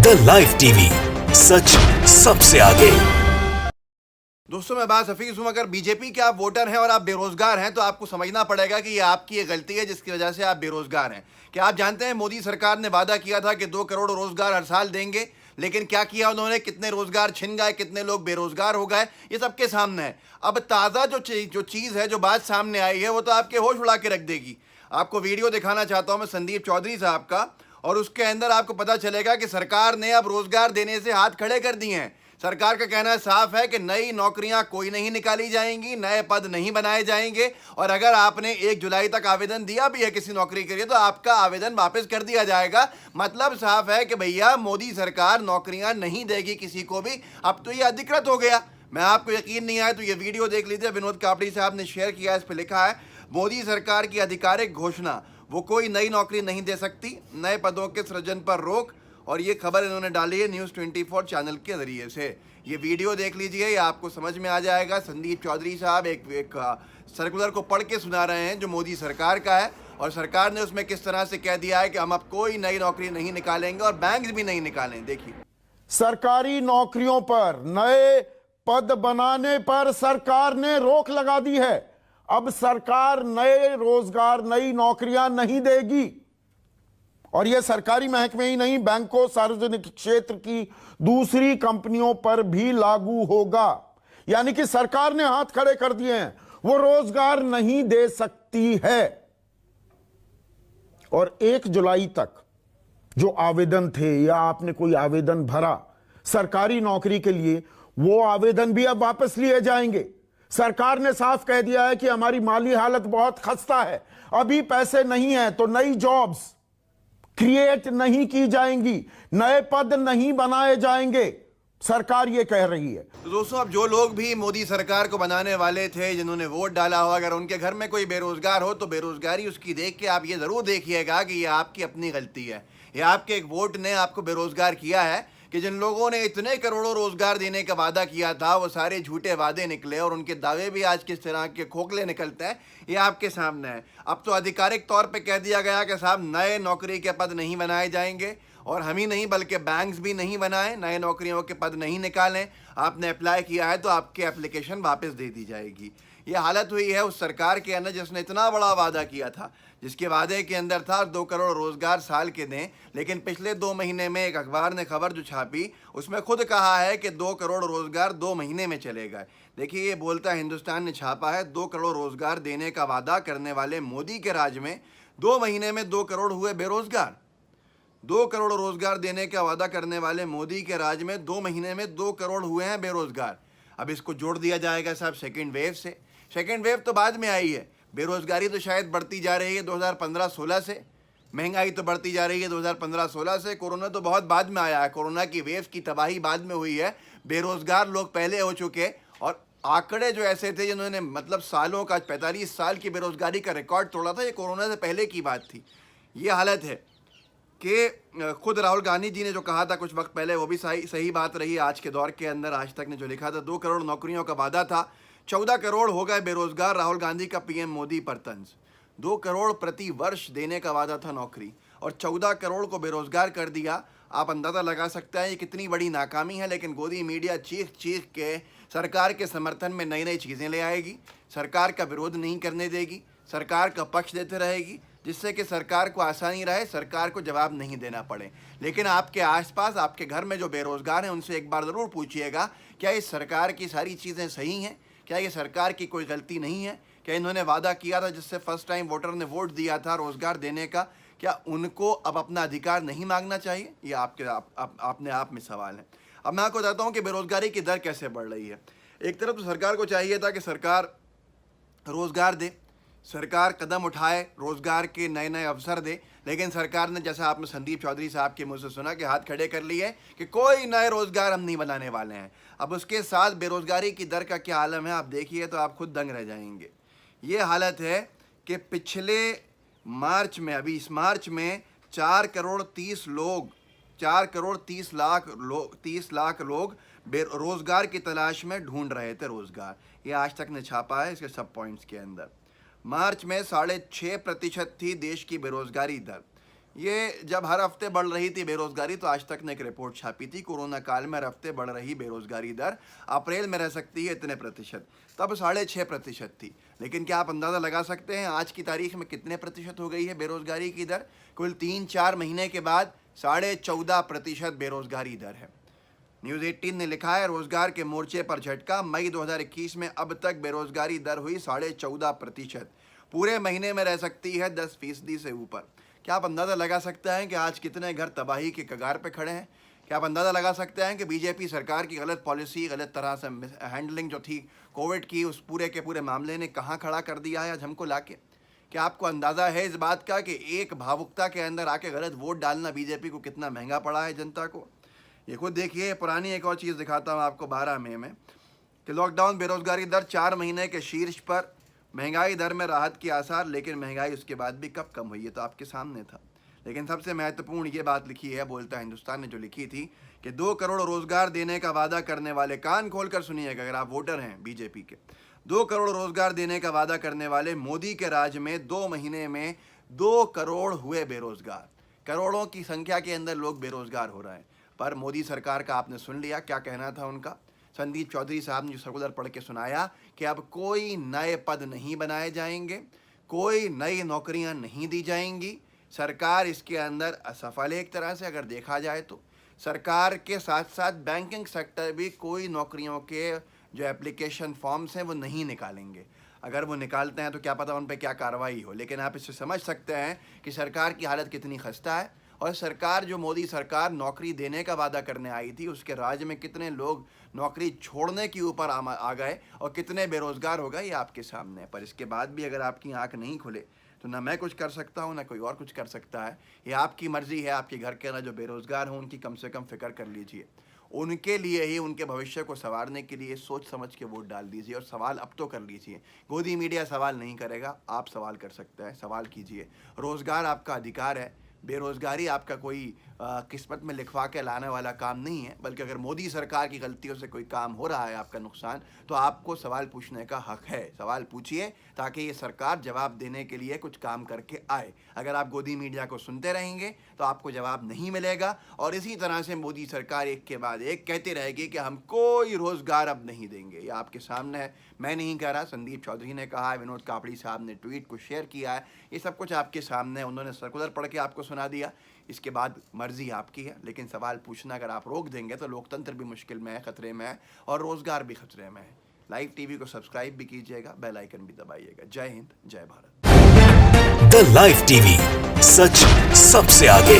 The live TV, सच सबसे आगे। दोस्तों मैं बात हफीज हूं। अगर बीजेपी के आप वोटर हैं और आप बेरोजगार हैं तो आपको समझना पड़ेगा कि ये आपकी एक गलती है जिसकी वजह से आप बेरोजगार हैं। क्या आप जानते हैं मोदी सरकार ने वादा किया था कि 2 करोड़ रोजगार हर साल देंगे, लेकिन क्या किया उन्होंने? कितने रोजगार छिन गए, कितने लोग बेरोजगार हो गए, ये सबके सामने है। अब ताज़ा जो चीज़ है, जो बात सामने आई है, वो तो आपके होश उड़ा के रख देगी। आपको वीडियो दिखाना चाहता हूं मैं संदीप चौधरी साहब का, और उसके अंदर आपको पता चलेगा कि सरकार ने अब रोजगार देने से हाथ खड़े कर दिए हैं। सरकार का कहना साफ है कि नई नौकरियां कोई नहीं निकाली जाएंगी, नए पद नहीं बनाए जाएंगे, और अगर आपने 1 जुलाई तक आवेदन दिया भी है किसी नौकरी के लिए तो आपका आवेदन वापस कर दिया जाएगा। मतलब साफ है कि भैया मोदी सरकार नौकरियां नहीं देगी किसी को भी। अब तो ये अधिकृत हो गया। मैं आपको यकीन नहीं आया तो ये वीडियो देख लीजिए, विनोद कापड़ी साहब ने शेयर किया, इस पर लिखा है मोदी सरकार की आधिकारिक घोषणा, वो कोई नई नौकरी नहीं दे सकती, नए पदों के सृजन पर रोक। और ये खबर इन्होंने डाली है न्यूज़ 24 चैनल के ज़रिए से। ये वीडियो देख लीजिए, ये आपको समझ में आ जाएगा। संदीप चौधरी साहब एक सर्कुलर को पढ़ के सुना रहे हैं जो मोदी सरकार का है, और सरकार ने उसमें किस तरह से कह दिया है कि हम अब कोई नई नौकरी नहीं निकालेंगे और बैंक भी नहीं निकालें। देखिए, सरकारी नौकरियों पर नए पद बनाने पर सरकार ने रोक लगा दी है। अब सरकार नए रोजगार, नई नौकरियां नहीं देगी। और यह सरकारी महकमे ही नहीं, बैंकों, सार्वजनिक क्षेत्र की दूसरी कंपनियों पर भी लागू होगा। यानी कि सरकार ने हाथ खड़े कर दिए हैं, वो रोजगार नहीं दे सकती है। और 1 जुलाई तक जो आवेदन थे या आपने कोई आवेदन भरा सरकारी नौकरी के लिए, वो आवेदन भी अब वापस लिए जाएंगे। सरकार ने साफ कह दिया है कि हमारी माली हालत बहुत खस्ता है, अभी पैसे नहीं है, तो नई जॉब्स क्रिएट नहीं की जाएंगी, नए पद नहीं बनाए जाएंगे, सरकार ये कह रही है। तो दोस्तों, अब जो लोग भी मोदी सरकार को बनाने वाले थे, जिन्होंने वोट डाला हो, अगर उनके घर में कोई बेरोजगार हो तो बेरोजगारी उसकी देख के आप ये ज़रूर देखिएगा कि ये आपकी अपनी गलती है। ये आपके एक वोट ने आपको बेरोजगार किया है कि जिन लोगों ने इतने करोड़ों रोजगार देने का वादा किया था, वो सारे झूठे वादे निकले, और उनके दावे भी आज किस तरह के खोखले निकलते हैं ये आपके सामने है। अब तो आधिकारिक तौर पे कह दिया गया कि साहब नए नौकरी के पद नहीं बनाए जाएंगे, और हम ही नहीं बल्कि बैंक्स भी नहीं बनाएं, नए नौकरियों के पद नहीं निकालें। आपने अप्लाई किया है तो आपकी एप्लीकेशन वापस दे दी जाएगी। ये हालत हुई है उस सरकार के अंदर जिसने इतना बड़ा वादा किया था, जिसके वादे के अंदर था 2 करोड़ रोजगार साल के दें, लेकिन पिछले 2 महीने में एक अखबार ने खबर जो छापी उसमें खुद कहा है कि 2 करोड़ रोजगार 2 महीने में चले गए। देखिए, ये बोलता हिंदुस्तान ने छापा है, 2 करोड़ रोजगार देने का वादा करने वाले मोदी के राज में 2 महीने में 2 करोड़ हुए बेरोजगार। 2 करोड़ रोजगार देने का वादा करने वाले मोदी के राज में 2 महीने में 2 करोड़ हुए हैं बेरोजगार। अब इसको जोड़ दिया जाएगा साहब सेकेंड वेव से। सेकेंड वेव तो बाद में आई है, बेरोजगारी तो शायद बढ़ती जा रही है 2015-16 से, महंगाई तो बढ़ती जा रही है 2015-16 से, कोरोना तो बहुत बाद में आया है, कोरोना की वेव की तबाही बाद में हुई है, बेरोजगार लोग पहले हो चुके। और आंकड़े जो ऐसे थे जिन्होंने मतलब सालों का 45 साल की बेरोजगारी का रिकॉर्ड तोड़ा था, ये कोरोना से पहले की बात थी। ये हालत है कि खुद राहुल गांधी जी ने जो कहा था कुछ वक्त पहले, वो भी सही बात रही आज के दौर के अंदर। आज तक ने जो लिखा था 2 करोड़ नौकरियों का वादा था, 14 करोड़ हो गए बेरोजगार। राहुल गांधी का पीएम मोदी पर तंज। 2 करोड़ प्रति वर्ष देने का वादा था नौकरी, और 14 करोड़ को बेरोजगार कर दिया। आप अंदाज़ा लगा सकते हैं ये कितनी बड़ी नाकामी है। लेकिन गोदी मीडिया चीख चीख के सरकार के समर्थन में नई नई चीज़ें ले आएगी, सरकार का विरोध नहीं करने देगी, सरकार का पक्ष देते रहेगी, जिससे कि सरकार को आसानी रहे, सरकार को जवाब नहीं देना पड़े। लेकिन आपके आसपास, आपके घर में जो बेरोजगार हैं, उनसे एक बार ज़रूर पूछिएगा, क्या इस सरकार की सारी चीज़ें सही हैं? क्या ये सरकार की कोई गलती नहीं है? क्या इन्होंने वादा किया था जिससे फर्स्ट टाइम वोटर ने वोट दिया था रोज़गार देने का, क्या उनको अब अपना अधिकार नहीं मांगना चाहिए? ये अपने आप में सवाल है। अब मैं आपको बताता हूँ कि बेरोज़गारी की दर कैसे बढ़ रही है। एक तरफ तो सरकार को चाहिए था कि सरकार रोज़गार दे, सरकार कदम उठाए, रोज़गार के नए नए अवसर दे, लेकिन सरकार ने, जैसा आपने संदीप चौधरी साहब के मुँह से सुना, कि हाथ खड़े कर लिए कि कोई नए रोज़गार हम नहीं बनाने वाले हैं। अब उसके साथ बेरोज़गारी की दर का क्या आलम है आप देखिए तो आप खुद दंग रह जाएंगे। ये हालत है कि पिछले मार्च में, अभी इस मार्च में 4 करोड़ 30 लाख लोग रोज़गार की तलाश में ढूंढ रहे थे रोज़गार। ये आज तक ने छापा है इसके सब पॉइंट्स के अंदर। मार्च में 6.5% थी देश की बेरोज़गारी दर। ये जब हर हफ्ते बढ़ रही थी बेरोजगारी तो आज तक ने एक रिपोर्ट छापी थी, कोरोना काल में हर हफ्ते बढ़ रही बेरोजगारी दर अप्रैल में रह सकती है इतने प्रतिशत, तब 6.5% थी। लेकिन क्या आप अंदाज़ा लगा सकते हैं आज की तारीख में कितने प्रतिशत हो गई है बेरोजगारी की दर? कुल 3-4 महीने के बाद 14.5% बेरोजगारी दर है। न्यूज़ 18 ने लिखा है, रोजगार के मोर्चे पर झटका, मई 2021 में अब तक बेरोजगारी दर हुई 14.5%, पूरे महीने में रह सकती है 10% से ऊपर। क्या आप अंदाज़ा लगा सकते हैं कि आज कितने घर तबाही के कगार पे खड़े हैं? क्या आप अंदाज़ा लगा सकते हैं कि बीजेपी सरकार की गलत पॉलिसी, गलत तरह से हैंडलिंग जो थी कोविड की, उस पूरे के पूरे मामले ने कहाँ खड़ा कर दिया है आज हमको लाके? क्या आपको अंदाज़ा है इस बात का कि एक भावुकता के अंदर आके गलत वोट डालना बीजेपी को कितना महंगा पड़ा है जनता को? ये खुद देखिए, पुरानी एक और चीज़ दिखाता हूँ आपको 12 मई में कि लॉकडाउन बेरोजगारी दर 4 महीने के शीर्ष पर, महंगाई दर में राहत के आसार, लेकिन महंगाई उसके बाद भी कब कम हुई है तो आपके सामने था। लेकिन सबसे महत्वपूर्ण ये बात लिखी है बोलता हिंदुस्तान ने, जो लिखी थी कि 2 करोड़ रोजगार देने का वादा करने वाले, कान खोलकर सुनिएगा अगर आप वोटर हैं बीजेपी के, 2 करोड़ रोजगार देने का वादा करने वाले मोदी के राज में 2 महीने में 2 करोड़ हुए बेरोजगार। करोड़ों की संख्या के अंदर लोग बेरोजगार हो रहे हैं। पर मोदी सरकार का आपने सुन लिया क्या कहना था उनका। संदीप चौधरी साहब ने जो सर्कुलर पढ़ के सुनाया कि अब कोई नए पद नहीं बनाए जाएंगे, कोई नई नौकरियां नहीं दी जाएंगी। सरकार इसके अंदर असफल है एक तरह से अगर देखा जाए तो। सरकार के साथ साथ बैंकिंग सेक्टर भी कोई नौकरियों के जो एप्लीकेशन फॉर्म्स हैं वो नहीं निकालेंगे। अगर वो निकालते हैं तो क्या पता उन पर क्या कार्रवाई हो। लेकिन आप इससे समझ सकते हैं कि सरकार की हालत कितनी खस्ता है। और सरकार, जो मोदी सरकार नौकरी देने का वादा करने आई थी, उसके राज्य में कितने लोग नौकरी छोड़ने के ऊपर आ गए और कितने बेरोजगार हो गए, ये आपके सामने है। पर इसके बाद भी अगर आपकी आंख नहीं खुले तो ना मैं कुछ कर सकता हूँ ना कोई और कुछ कर सकता है। ये आपकी मर्जी है। आपके घर के ना जो बेरोजगार हों उनकी कम से कम फिक्र कर लीजिए। उनके लिए ही, उनके भविष्य को संवारने के लिए सोच समझ के वोट डाल दीजिए। और सवाल अब तो कर लीजिए। गोदी मीडिया सवाल नहीं करेगा, आप सवाल कर सकते हैं, सवाल कीजिए। रोज़गार आपका अधिकार है। बेरोज़गारी आपका कोई किस्मत में लिखवा के लाने वाला काम नहीं है। बल्कि अगर मोदी सरकार की गलतियों से कोई काम हो रहा है आपका नुकसान, तो आपको सवाल पूछने का हक है। सवाल पूछिए ताकि ये सरकार जवाब देने के लिए कुछ काम करके आए। अगर आप गोदी मीडिया को सुनते रहेंगे तो आपको जवाब नहीं मिलेगा। और इसी तरह से मोदी सरकार एक के बाद एक कहती रहेगी कि हम कोई रोज़गार अब नहीं देंगे। ये आपके सामने है, मैं नहीं कह रहा, संदीप चौधरी ने कहा है, विनोद कापड़ी साहब ने ट्वीट को शेयर किया है। ये सब कुछ आपके सामने है। उन्होंने सर्कुलर पढ़ के आपको सुना दिया। इसके बाद मर्जी आपकी है। लेकिन सवाल पूछना अगर आप रोक देंगे तो लोकतंत्र भी मुश्किल में है, खतरे में है, और रोज़गार भी खतरे में है। लाइव टीवी को सब्सक्राइब भी कीजिएगा, बेल आइकन भी दबाइएगा। जय हिंद, जय भारत। द लाइव टीवी, सच सबसे आगे।